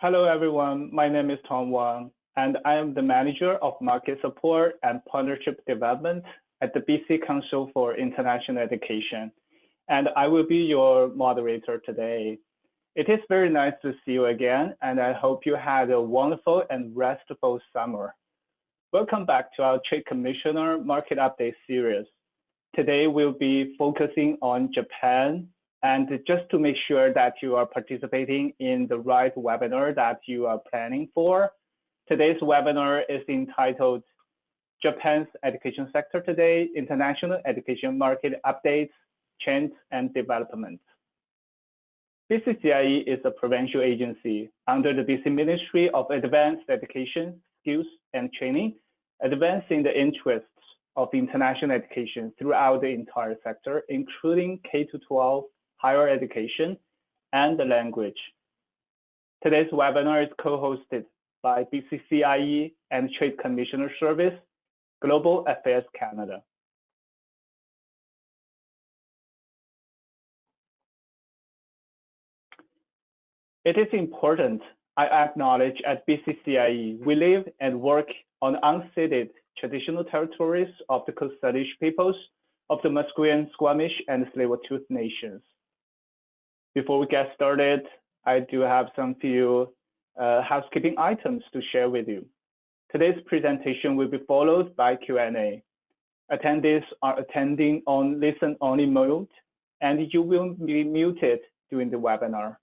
Hello, everyone. My name is Tom Wang, and I am the Manager of Market Support and Partnership Development at the BC Council for International Education, and I will be your moderator today. It is very nice to see you again, and I hope you had a wonderful and restful summer. Welcome back to our Trade Commissioner Market Update series. Today, we'll be focusing on Japan, and just to make sure that you are participating in the right webinar that you are planning for, today's webinar is entitled Japan's Education Sector Today, International Education Market Updates, Trends and Developments. BCCIE is a provincial agency under the BC Ministry of Advanced Education, Skills and Training, advancing the interests of international education throughout the entire sector, including K-12, higher education, and the language. Today's webinar is co-hosted by BCCIE and Trade Commissioner Service, Global Affairs Canada. It is important I acknowledge at BCCIE, we live and work on unceded traditional territories of the Coast Salish peoples of the Musqueam, Squamish, and Tsleil-Waututh nations. Before we get started, I do have some few housekeeping items to share with you. Today's presentation will be followed by Q&A. Attendees are attending on listen-only mode, and you will be muted during the webinar.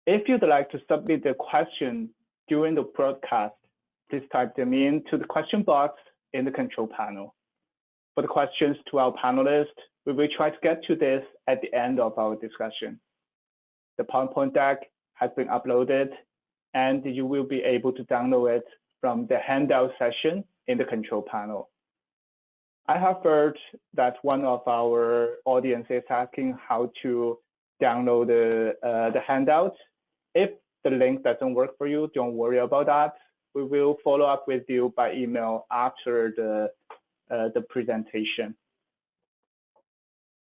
If you'd like to submit a question during the broadcast, please type them into the question box in the control panel. For the questions to our panelists, we will try to get to this at the end of our discussion. The PowerPoint deck has been uploaded, and you will be able to download it from the handout session in the control panel. I have heard that one of our audience is asking how to download the handout. If the link doesn't work for you, don't worry about that. We will follow up with you by email after the presentation.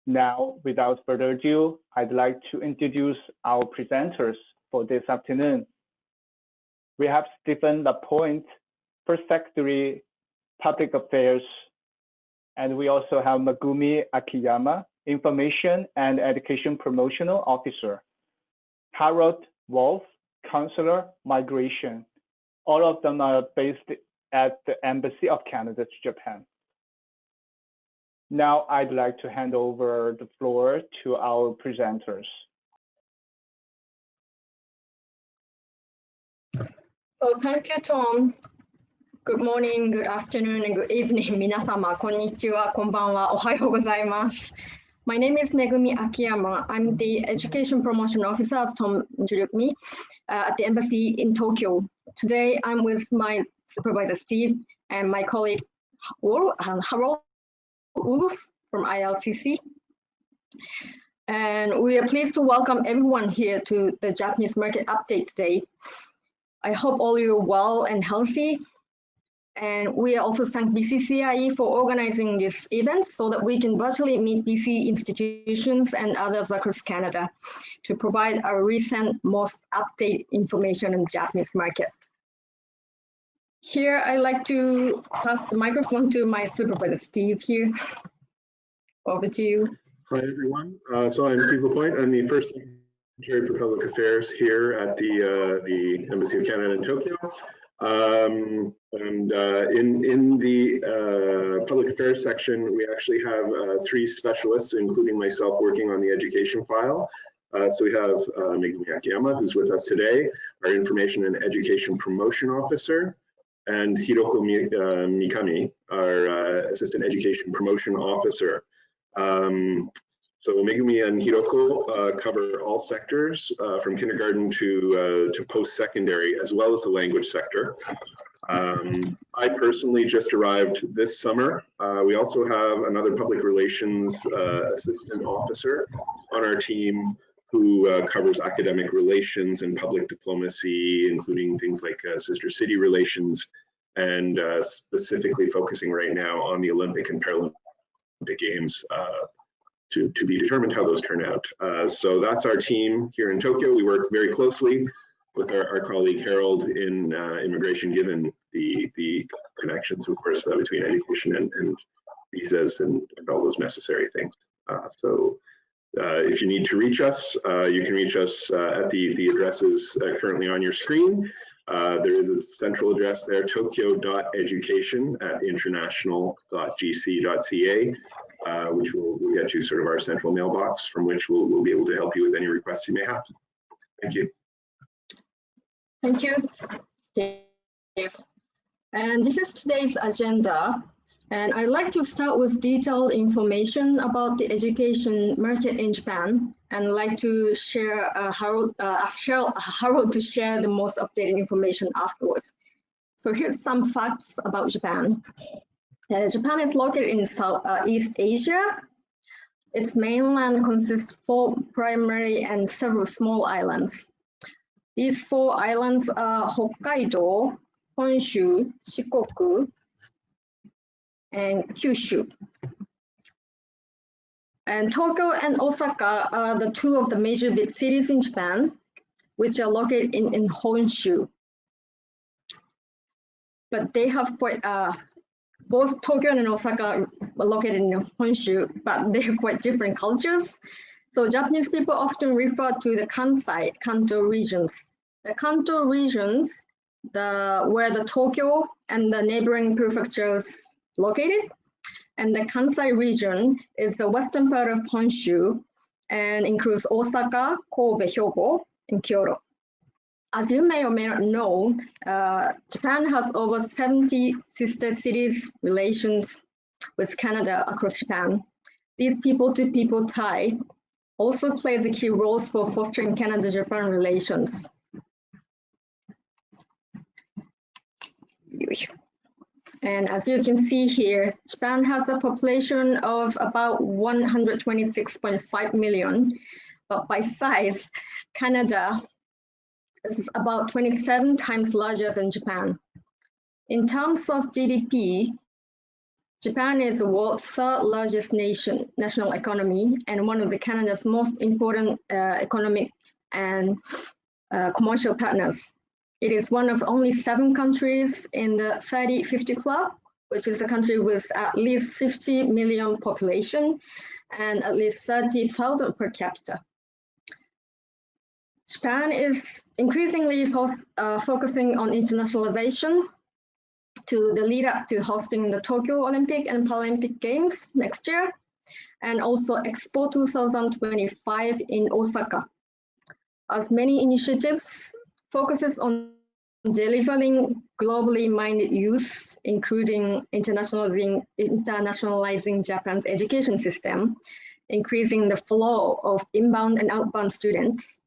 Now, without further ado, I'd like to introduce our presenters for this afternoon. We have Stephen Lapointe, First Secretary, Public Affairs, and we also have Megumi Akiyama, Information and Education Promotional Officer, Harold Wolf, Counselor, Migration. All of them are based at the Embassy of Canada to Japan. Now I'd like to hand over the floor to our presenters. So thank you, Tom. Good morning, good afternoon, and good evening. 皆様、こんにちは、こんばんは、おはようございます。My name is Megumi Akiyama. I'm the Education Promotion Officer, as Tom introduced me, at the Embassy in Tokyo. Today, I'm with my supervisor, Steve, and my colleague, Harold Wolf from ILCC. And we are pleased to welcome everyone here to the Japanese market update today. I hope all you are well and healthy. And we also thank BCCIE for organizing this event so that we can virtually meet BC institutions and others across Canada to provide our recent most updated information on the Japanese market. Here, I'd like to pass the microphone to my supervisor, Steve here. Over to you. Hi, everyone. So I'm Steve Lapointe. I'm the First Secretary for Public Affairs here at the Embassy of Canada in Tokyo. In the public affairs section, we actually have 3 specialists, including myself, working on the education file. So we have Megumi Akiyama, who's with us today, our Information and Education Promotion Officer, and Hiroko Mikami, our Assistant Education Promotion Officer. So Megumi and Hiroko cover all sectors from kindergarten to post-secondary, as well as the language sector. I personally just arrived this summer. We also have another public relations assistant officer on our team who covers academic relations and public diplomacy, including things like sister city relations, and specifically focusing right now on the Olympic and Paralympic Games to be determined how those turn out. So that's our team here in Tokyo. We work very closely our colleague Harold in immigration, given the connections, of course, between education and visas and all those necessary things. If you need to reach us, you can reach us at the addresses currently on your screen. There is a central address there, tokyo.education@international.gc.ca, which will get you sort of our central mailbox, from which we'll be able to help you with any requests you may have. Thank you. Thank you, Steve. And this is today's agenda. And I'd like to start with detailed information about the education market in Japan, and I'd like to share ask Harold to share the most updated information afterwards. So here's some facts about Japan. Japan is located in Southeast Asia. Its mainland consists of 4 primary and several small islands. These 4 islands are Hokkaido, Honshu, Shikoku, and Kyushu. And Tokyo and Osaka are the 2 of the major big cities in Japan, which are located in Honshu. But they have quite, both Tokyo and Osaka are located in Honshu, but they have quite different cultures. So Japanese people often refer to the Kansai, Kanto regions. The Kanto regions, where the Tokyo and the neighboring prefectures located, and the Kansai region is the western part of Honshu and includes Osaka, Kobe, Hyogo, and Kyoto. As you may or may not know, Japan has over 70 sister cities relations with Canada across Japan. These people-to-people tie also play the key roles for fostering Canada-Japan relations. And as you can see here, Japan has a population of about 126.5 million, but by size, Canada is about 27 times larger than Japan. In terms of GDP, Japan is the world's 3rd largest national economy and one of Canada's most important economic and commercial partners. It is one of only 7 countries in the 30-50 club, which is a country with at least 50 million population and at least 30,000 per capita. Japan is increasingly focusing on internationalization to the lead up to hosting the Tokyo Olympic and Paralympic Games next year, and also Expo 2025 in Osaka. As many initiatives focuses on delivering globally minded youth, including internationalizing Japan's education system, increasing the flow of inbound and outbound students,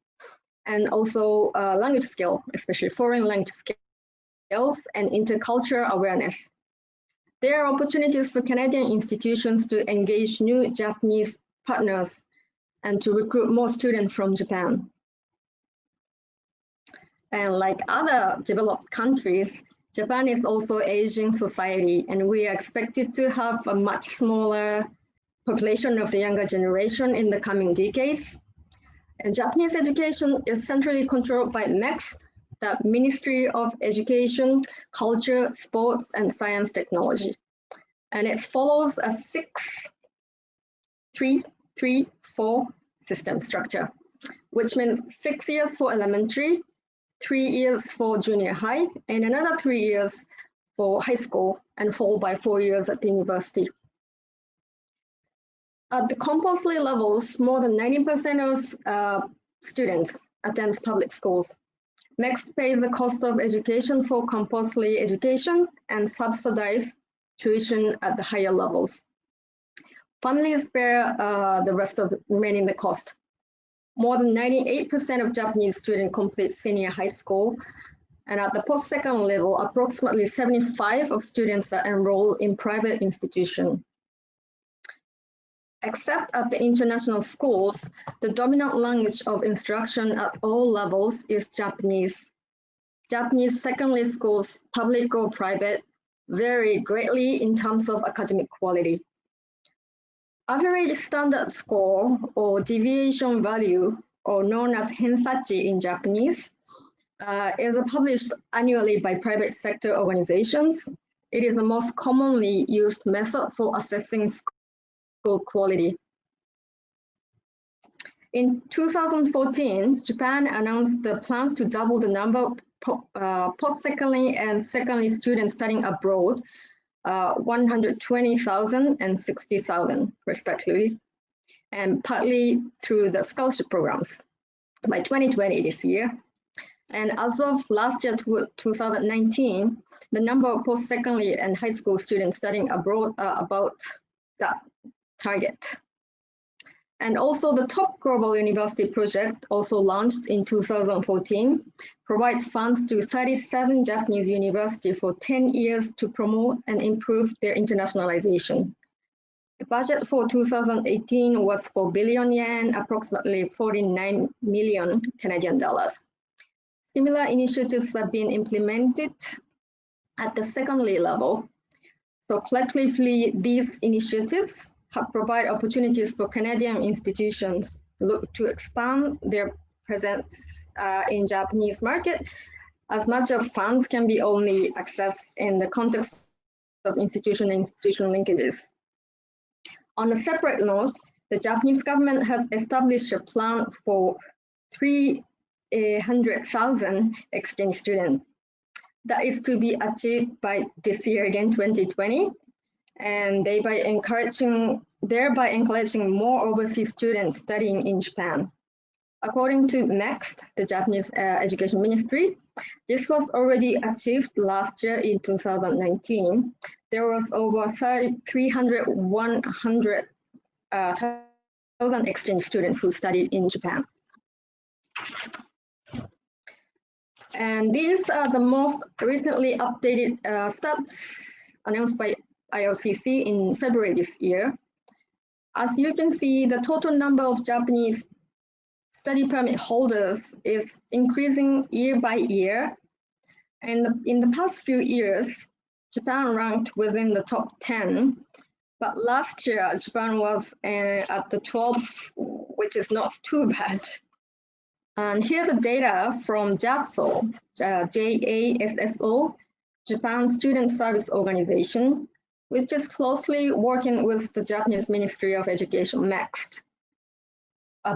and also language skill, especially foreign language skills and intercultural awareness. There are opportunities for Canadian institutions to engage new Japanese partners and to recruit more students from Japan. And like other developed countries, Japan is also an aging society, and we are expected to have a much smaller population of the younger generation in the coming decades. And Japanese education is centrally controlled by MEX, the Ministry of Education, Culture, Sports, and Science Technology. And it follows a 6-3-3-4 system structure, which means 6 years for elementary, 3 years for junior high, and another 3 years for high school, and followed by 4 years at the university. At the compulsory levels, more than 90% of students attend public schools. MEX pays the cost of education for compulsory education and subsidize tuition at the higher levels. Families bear the rest of the remaining the cost. More than 98% of Japanese students complete senior high school, and at the post-secondary level, approximately 75% of students are enrolled in private institutions. Except at the international schools, the dominant language of instruction at all levels is Japanese. Japanese secondary schools, public or private, vary greatly in terms of academic quality. Average standard score or deviation value, or known as hensachi in Japanese, is published annually by private sector organizations. It is the most commonly used method for assessing school quality. In 2014, Japan announced the plans to double the number of post-secondary and secondary students studying abroad, 120,000 and 60,000 respectively, and partly through the scholarship programs by 2020 this year. And as of last year, 2019, the number of post-secondary and high school students studying abroad are about that target. And also the Top Global University project, also launched in 2014, provides funds to 37 Japanese universities for 10 years to promote and improve their internationalization. The budget for 2018 was 4 billion yen, approximately 49 million Canadian dollars. Similar initiatives have been implemented at the secondary level. So collectively, these initiatives have provided opportunities for Canadian institutions to expand their presence in Japanese market, as much of funds can be only accessed in the context of institution-institutional linkages. On a separate note, the Japanese government has established a plan for 300,000 exchange students. That is to be achieved by this year again, 2020, and thereby encouraging more overseas students studying in Japan. According to MEXT, the Japanese Education Ministry, this was already achieved last year in 2019. There was over 100,000 exchange students who studied in Japan. And these are the most recently updated stats announced by IOCC in February this year. As you can see, the total number of Japanese study permit holders is increasing year by year. And in the past few years, Japan ranked within the top 10. But last year, Japan was at the 12th, which is not too bad. And here are the data from JASSO, JASSO, Japan Student Service Organization, which is closely working with the Japanese Ministry of Education, MEXT.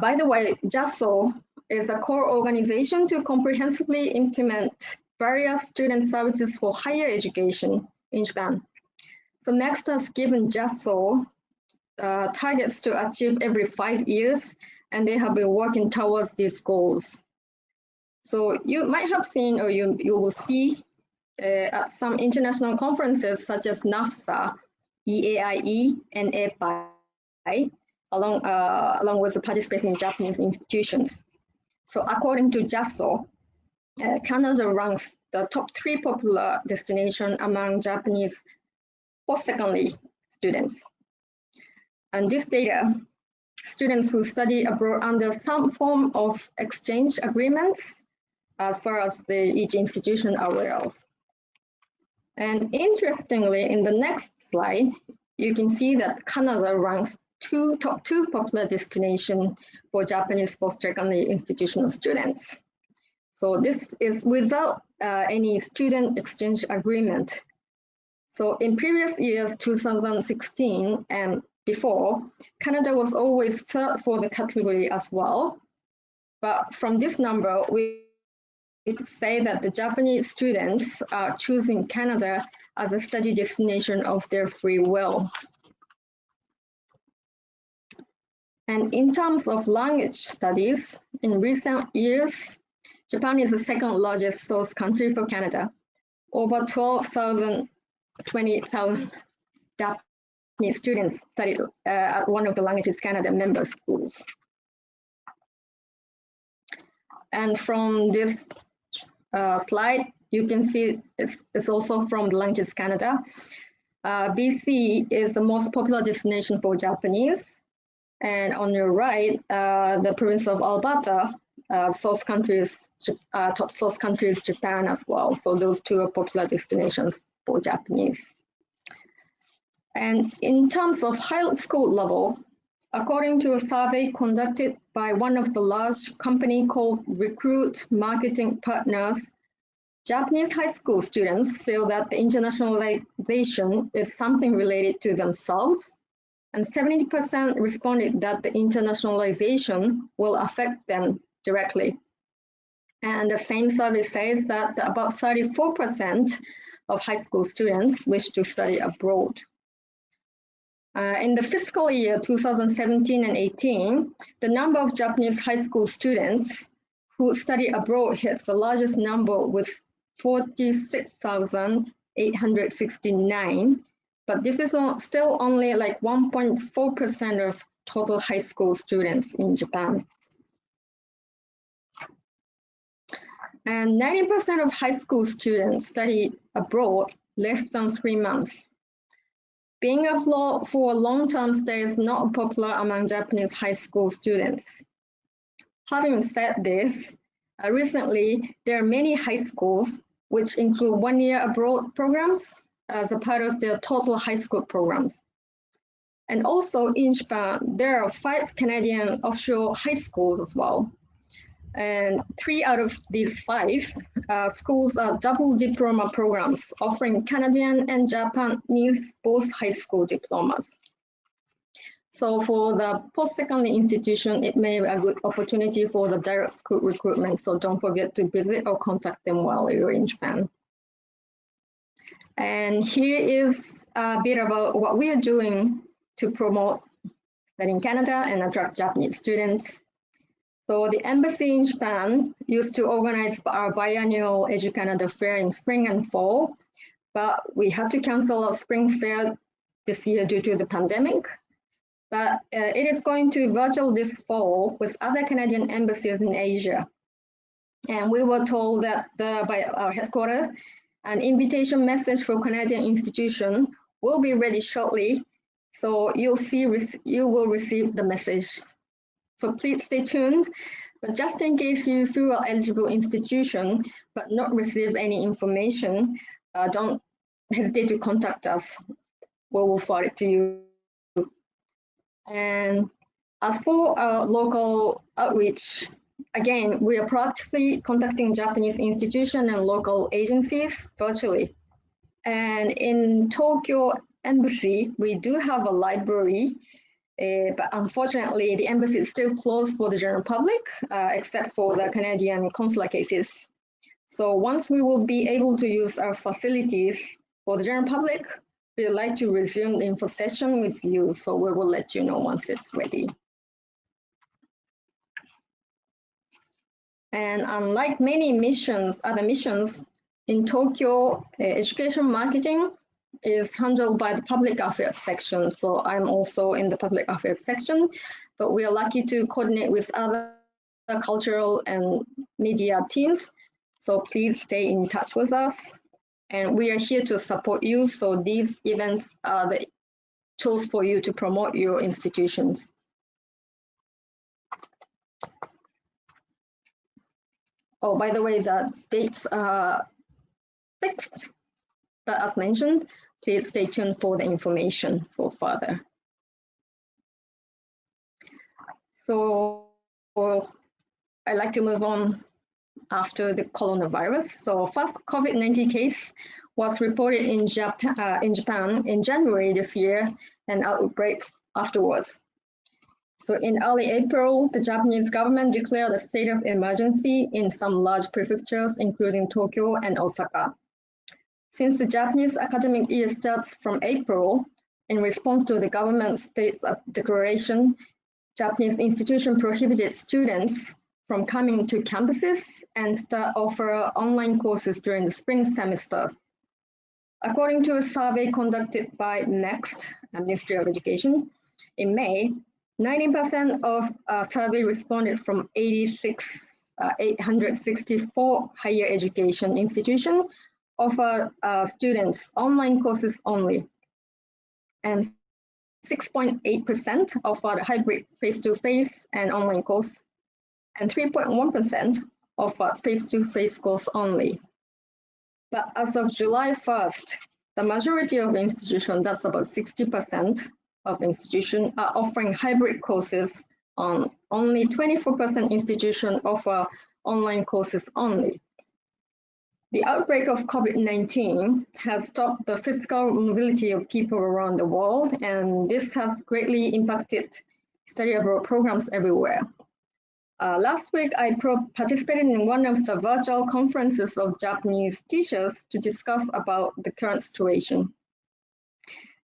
By the way, JASSO is a core organization to comprehensively implement various student services for higher education in Japan. So MEXT has given JASSO targets to achieve every 5 years, and they have been working towards these goals. So you might have seen, or you will see at some international conferences such as NAFSA, EAIE, and EPAI, along with the participating Japanese institutions. So according to JASSO, Canada ranks the top 3 popular destination among Japanese post-secondary students. And this data, students who study abroad under some form of exchange agreements, as far as each institution are aware of. And interestingly, in the next slide, you can see that Canada ranks top 2 popular destination for Japanese post-secondary institutional students. So this is without any student exchange agreement. So in previous years, 2016 and before, Canada was always 3rd for the category as well. But from this number, we could say that the Japanese students are choosing Canada as a study destination of their free will. And in terms of language studies, in recent years, Japan is the 2nd largest source country for Canada. Over 20,000 Japanese students studied at one of the Languages Canada member schools. And from this slide, you can see it's also from the Languages Canada. BC is the most popular destination for Japanese. And on your right, the province of Alberta, top source country is Japan as well. So those 2 are popular destinations for Japanese. And in terms of high school level, According to a survey conducted by one of the large company called Recruit Marketing Partners, Japanese high school students feel that the internationalization is something related to themselves, and 70% responded that the internationalization will affect them directly. And the same survey says that about 34% of high school students wish to study abroad. In the fiscal year 2017 and 18, the number of Japanese high school students who study abroad hits the largest number with 46,869, but this is still only like 1.4% of total high school students in Japan. And 90% of high school students study abroad less than 3 months. Being abroad for a long-term stay is not popular among Japanese high school students. Having said this, recently there are many high schools which include one-year abroad programs as a part of their total high school programs. And also in Japan, there are 5 Canadian offshore high schools as well. And 3 out of these 5 schools are double diploma programs offering Canadian and Japanese both high school diplomas. So for the post-secondary institution, it may be a good opportunity for the direct school recruitment. So don't forget to visit or contact them while you're in Japan. And here is a bit about what we are doing to promote studying in Canada and attract Japanese students. So the embassy in Japan used to organize our biannual EduCanada fair in spring and fall, but we had to cancel our spring fair this year due to the pandemic. But it is going to virtual this fall with other Canadian embassies in Asia. And we were told that by our headquarters, an invitation message for Canadian institution will be ready shortly. So you will receive the message. So please stay tuned. But just in case you feel an eligible institution but not receive any information, don't hesitate to contact us. We will forward it to you. And as for our local outreach, again, we are proactively contacting Japanese institutions and local agencies virtually. And in Tokyo Embassy, we do have a library, but unfortunately, the embassy is still closed for the general public, except for the Canadian consular cases. So once we will be able to use our facilities for the general public, we would like to resume the info session with you. So we will let you know once it's ready. And unlike many other missions, in Tokyo, education marketing is handled by the public affairs section. So I'm also in the public affairs section, but we are lucky to coordinate with other cultural and media teams. So please stay in touch with us. And we are here to support you. So these events are the tools for you to promote your institutions. Oh, by the way, the dates are fixed, but as mentioned, please stay tuned for the information for further. So I'd like to move on after the coronavirus. So first COVID-19 case was reported in Japan in January this year and outbreaks afterwards. So in early April, the Japanese government declared a state of emergency in some large prefectures, including Tokyo and Osaka. Since the Japanese academic year starts from April, in response to the government state's declaration, Japanese institutions prohibited students from coming to campuses and offer online courses during the spring semester. According to a survey conducted by MEXT, Ministry of Education, in May, 90% of survey responded from 864 higher education institutions offer students online courses only, and 6.8% offer hybrid face-to-face and online course, and 3.1% offer face-to-face course only. But as of July 1st, the majority of institutions, that's about 60% of institutions are offering hybrid courses. Only 24% institutions offer online courses only. The outbreak of COVID-19 has stopped the physical mobility of people around the world, and this has greatly impacted study abroad programs everywhere. Last week, I participated in one of the virtual conferences of Japanese teachers to discuss about the current situation.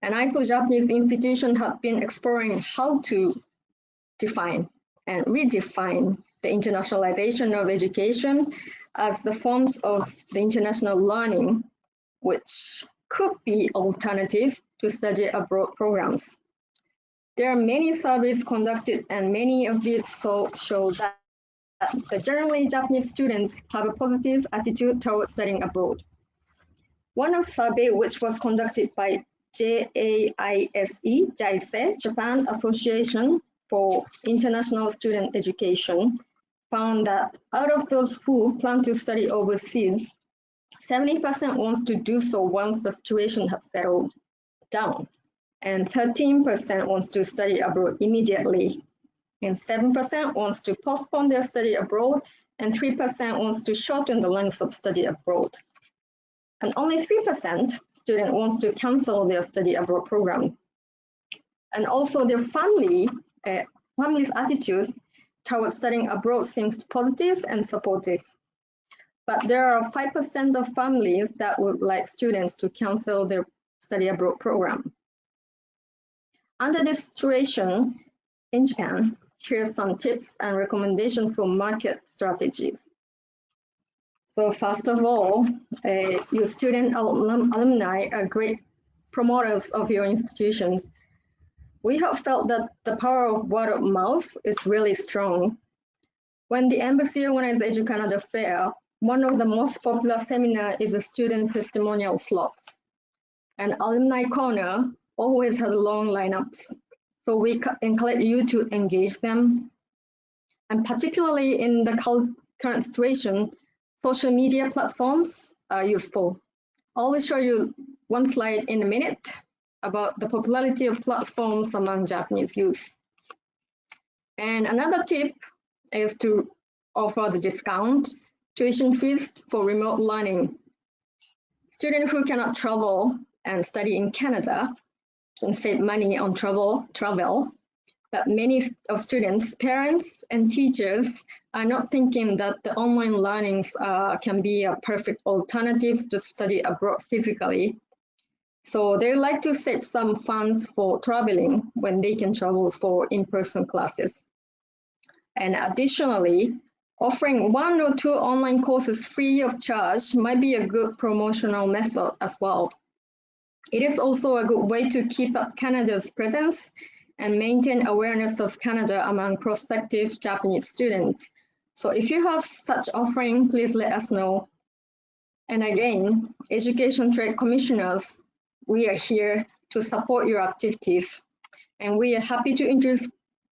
And I saw Japanese institutions have been exploring how to define and redefine the internationalization of education as the forms of the international learning, which could be alternative to study abroad programs. There are many surveys conducted, and many of these show that generally Japanese students have a positive attitude towards studying abroad. One of survey which was conducted by JAISE, Japan Association for International Student Education, found that out of those who plan to study overseas, 70% wants to do so once the situation has settled down, and 13% wants to study abroad immediately, and 7% wants to postpone their study abroad, and 3% wants to shorten the length of study abroad. And only 3% student wants to cancel their study abroad program. And also their family's attitude towards studying abroad seems positive and supportive. But there are 5% of families that would like students to cancel their study abroad program. Under this situation in Japan, here's some tips and recommendations for market strategies. So first of all, your student alumni are great promoters of your institutions. We have felt that the power of word of mouth is really strong. When the embassy organized EduCanada Fair, one of the most popular seminars is a student testimonial slots. And Alumni Corner always has long lineups. So we encourage you to engage them. And particularly in the current situation, social media platforms are useful. I will show you one slide in a minute about the popularity of platforms among Japanese youth. And another tip is to offer the discount tuition fees for remote learning. Students who cannot travel and study in Canada can save money on travel, but many of students, parents, and teachers are not thinking that the online learnings can be a perfect alternative to study abroad physically. So they like to save some funds for traveling when they can travel for in-person classes. And additionally, offering 1 or 2 online courses free of charge might be a good promotional method as well. It is also a good way to keep up Canada's presence and maintain awareness of Canada among prospective Japanese students. So if you have such offering, please let us know. And again, Education Trade Commissioners, we are here to support your activities. And we are happy to introduce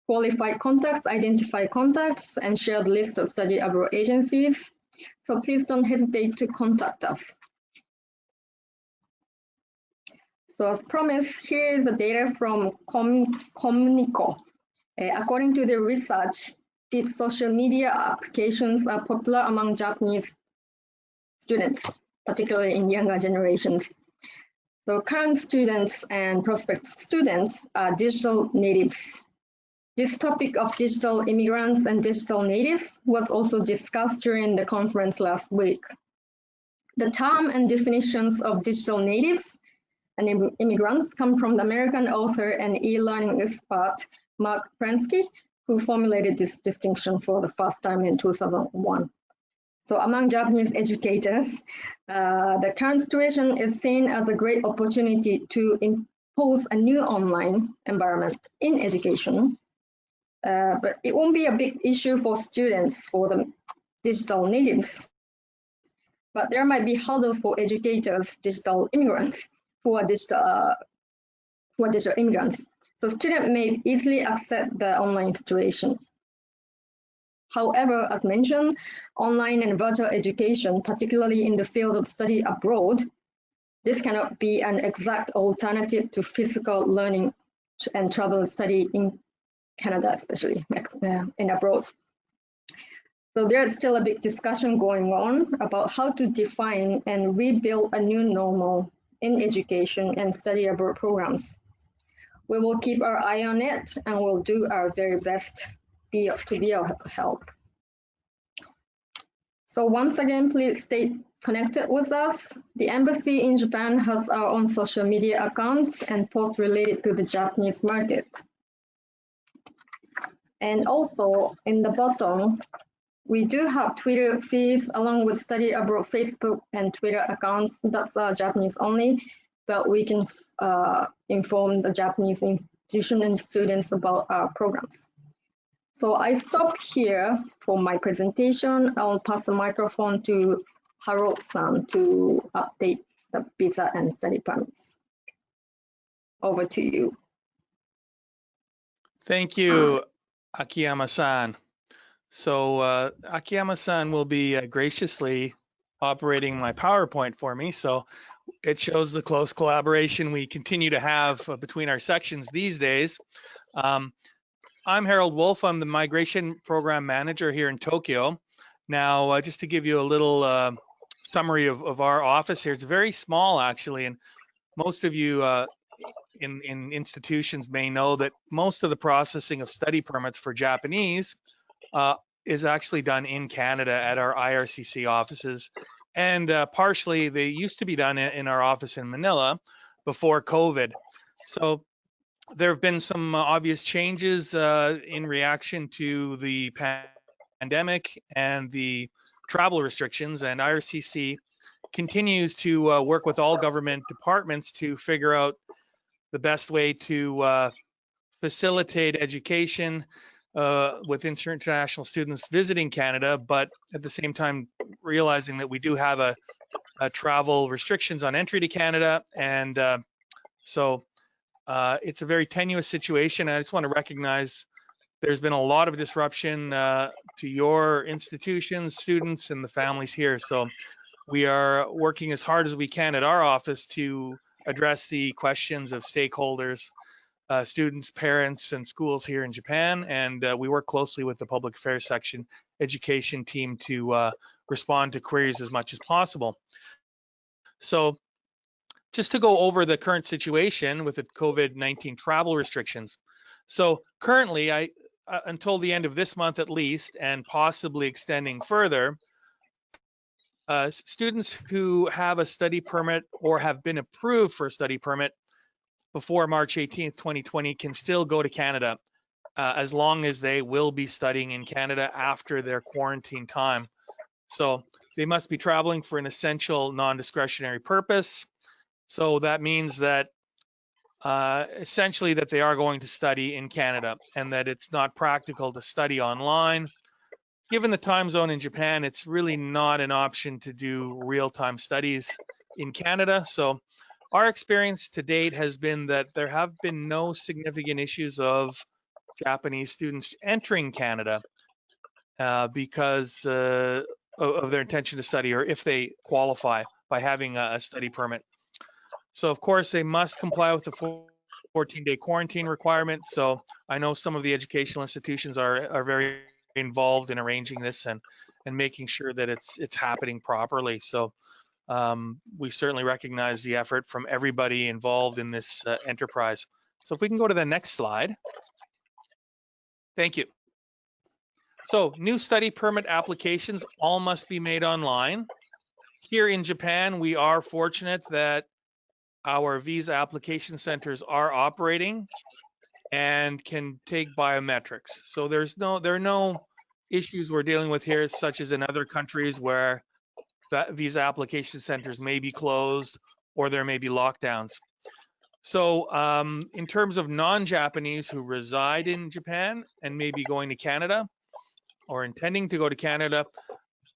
qualified contacts, identify contacts, and share the list of study abroad agencies. So please don't hesitate to contact us. So as promised, here is the data from Communico. According to the research, these social media applications are popular among Japanese students, particularly in younger generations. So current students and prospective students are digital natives. This topic of digital immigrants and digital natives was also discussed during the conference last week. The term and definitions of digital natives and immigrants come from the American author and e-learning expert, Mark Prensky, who formulated this distinction for the first time in 2001. So among Japanese educators, the current situation is seen as a great opportunity to impose a new online environment in education. But it won't be a big issue for students, for the digital natives. But there might be hurdles for educators, digital immigrants, who are digital immigrants. So students may easily accept the online situation. However, as mentioned, online and virtual education, particularly in the field of study abroad, this cannot be an exact alternative to physical learning and travel and study in Canada, especially in abroad. So there's still a big discussion going on about how to define and rebuild a new normal in education and study abroad programs. We will keep our eye on it and we'll do our very best to be of help. So once again, please stay connected with us. The embassy in Japan has our own social media accounts and posts related to the Japanese market. And also in the bottom, we do have Twitter feeds along with Study Abroad Facebook and Twitter accounts. That's Japanese only, but we can inform the Japanese institution and students about our programs. So I stop here for my presentation. I'll pass the microphone to Harold-san to update the visa and study permits. Over to you. Thank you, Akiyama-san. So Akiyama-san will be graciously operating my PowerPoint for me. So it shows the close collaboration we continue to have between our sections these days. I'm Harold Wolf. I'm the Migration Program Manager here in Tokyo. Now, just to give you a little summary of our office here, it's very small actually, and most of you in institutions may know that most of the processing of study permits for Japanese is actually done in Canada at our IRCC offices, and partially they used to be done in our office in Manila before COVID. So there have been some obvious changes in reaction to the pandemic and the travel restrictions, and IRCC continues to work with all government departments to figure out the best way to facilitate education with international students visiting Canada, but at the same time realizing that we do have a travel restrictions on entry to Canada, and so it's a very tenuous situation. I just want to recognize there's been a lot of disruption to your institutions, students, and the families here. So we are working as hard as we can at our office to address the questions of stakeholders, students, parents, and schools here in Japan. And we work closely with the Public Affairs Section education team to respond to queries as much as possible. So just to go over the current situation with the COVID-19 travel restrictions. So currently, until the end of this month at least, and possibly extending further, students who have a study permit or have been approved for a study permit before March 18th, 2020 can still go to Canada as long as they will be studying in Canada after their quarantine time. So they must be traveling for an essential non-discretionary purpose. So that means that essentially that they are going to study in Canada and that it's not practical to study online. Given the time zone in Japan, it's really not an option to do real-time studies in Canada. So our experience to date has been that there have been no significant issues of Japanese students entering Canada because of their intention to study, or if they qualify by having a study permit. So of course they must comply with the 14-day quarantine requirement. So I know some of the educational institutions are very involved in arranging this and making sure that it's happening properly. So we certainly recognize the effort from everybody involved in this enterprise. So if we can go to the next slide. Thank you. So new study permit applications all must be made online. Here in Japan, we are fortunate that our visa application centers are operating and can take biometrics. So there are no issues we're dealing with here, such as in other countries where visa application centers may be closed or there may be lockdowns. So in terms of non-Japanese who reside in Japan and may be going to Canada or intending to go to Canada,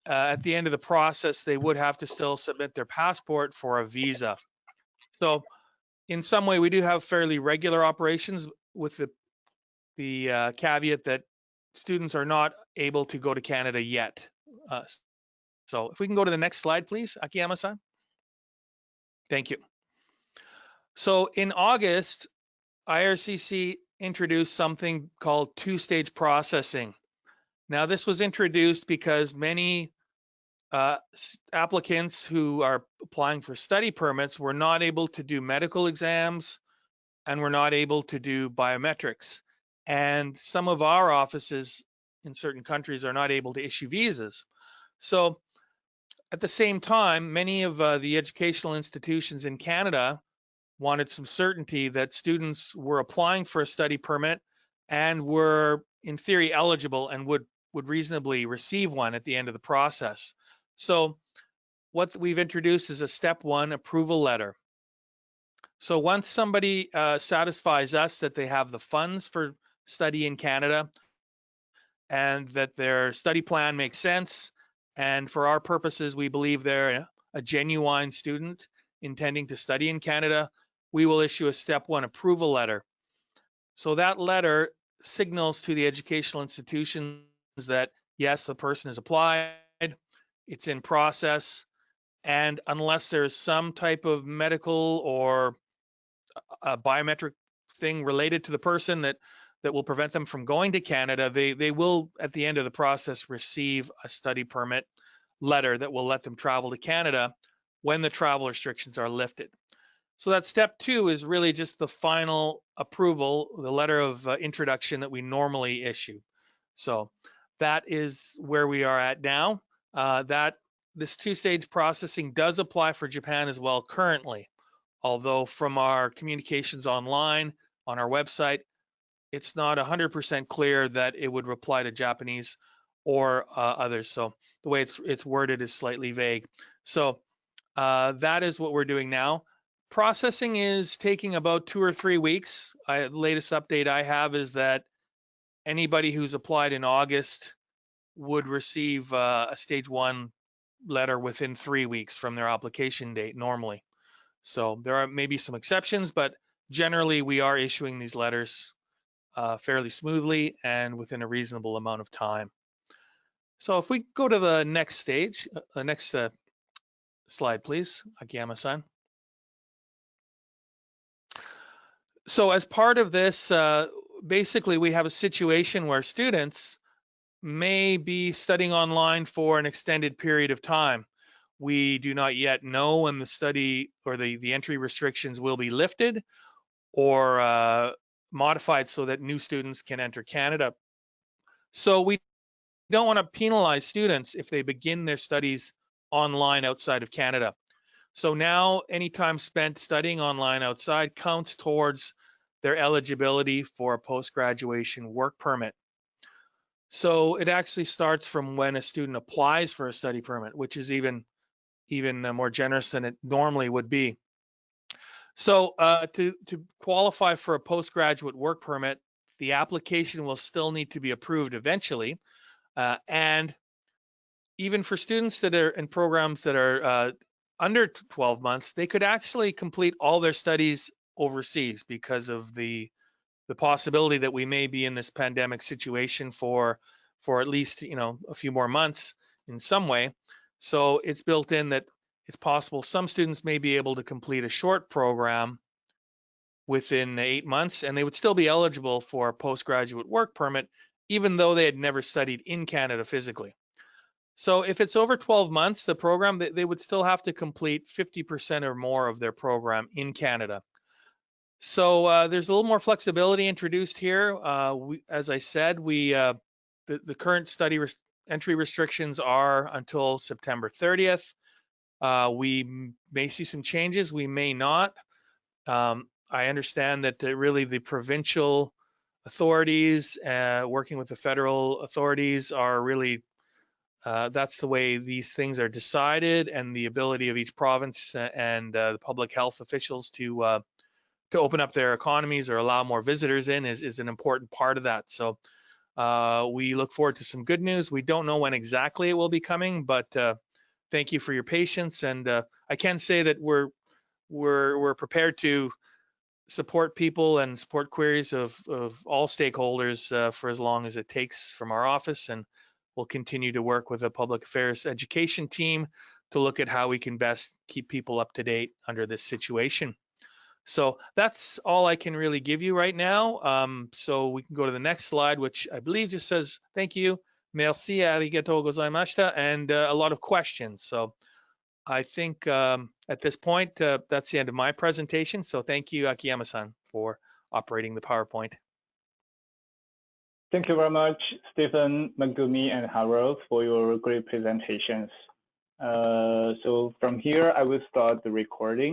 at the end of the process, they would have to still submit their passport for a visa. So in some way, we do have fairly regular operations with the caveat that students are not able to go to Canada yet. So if we can go to the next slide, please, Akiyama-san. Thank you. So in August, IRCC introduced something called two-stage processing. Now, this was introduced because many applicants who are applying for study permits were not able to do medical exams and were not able to do biometrics. And some of our offices in certain countries are not able to issue visas. So at the same time, many of the educational institutions in Canada wanted some certainty that students were applying for a study permit and were in theory eligible and would reasonably receive one at the end of the process. So what we've introduced is a step one approval letter. So once somebody satisfies us that they have the funds for study in Canada and that their study plan makes sense, and for our purposes, we believe they're a genuine student intending to study in Canada, we will issue a step one approval letter. So that letter signals to the educational institutions that yes, the person has applied, it's in process, and unless there's some type of medical or a biometric thing related to the person that will prevent them from going to Canada, they will at the end of the process receive a study permit letter that will let them travel to Canada when the travel restrictions are lifted. So that step two is really just the final approval, the letter of introduction that we normally issue. So that is where we are at now. This two-stage processing does apply for Japan as well currently, although from our communications online on our website, it's not 100% clear that it would apply to Japanese or others. So the way it's worded is slightly vague. So that is what we're doing now. Processing is taking about 2 or 3 weeks. The latest update I have is that anybody who's applied in August would receive a stage one letter within 3 weeks from their application date normally. So there are maybe some exceptions, but generally we are issuing these letters fairly smoothly and within a reasonable amount of time. So if we go to the next stage, the next slide, please, Akiyama-san. So as part of this, basically we have a situation where students may be studying online for an extended period of time. We do not yet know when the study or the entry restrictions will be lifted or modified so that new students can enter Canada. So we don't want to penalize students if they begin their studies online outside of Canada. So now any time spent studying online outside counts towards their eligibility for a post-graduation work permit. So it actually starts from when a student applies for a study permit, which is even more generous than it normally would be. So to qualify for a postgraduate work permit, the application will still need to be approved eventually. And even for students that are in programs that are under 12 months, they could actually complete all their studies overseas because of the possibility that we may be in this pandemic situation for at least a few more months in some way. So it's built in that it's possible some students may be able to complete a short program within 8 months and they would still be eligible for a postgraduate work permit even though they had never studied in Canada physically. So if it's over 12 months, the program, they would still have to complete 50% or more of their program in Canada. So there's a little more flexibility introduced here. As I said, the current study entry restrictions are until September 30th. We may see some changes, we may not. I understand that really the provincial authorities working with the federal authorities are really that's the way these things are decided, and the ability of each province and the public health officials to open up their economies or allow more visitors in is an important part of that. So we look forward to some good news. We don't know when exactly it will be coming, but thank you for your patience. And I can say that we're prepared to support people and support queries of all stakeholders for as long as it takes from our office, and we'll continue to work with the public affairs education team to look at how we can best keep people up to date under this situation. So that's all I can really give you right now. So we can go to the next slide, which I believe just says thank you, merci, arigatou gozaimashita, and a lot of questions. So I think at this point, that's the end of my presentation. So thank you, Akiyama-san, for operating the PowerPoint. Thank you very much, Stephen, Megumi, and Harold, for your great presentations. So from here, I will start the recording.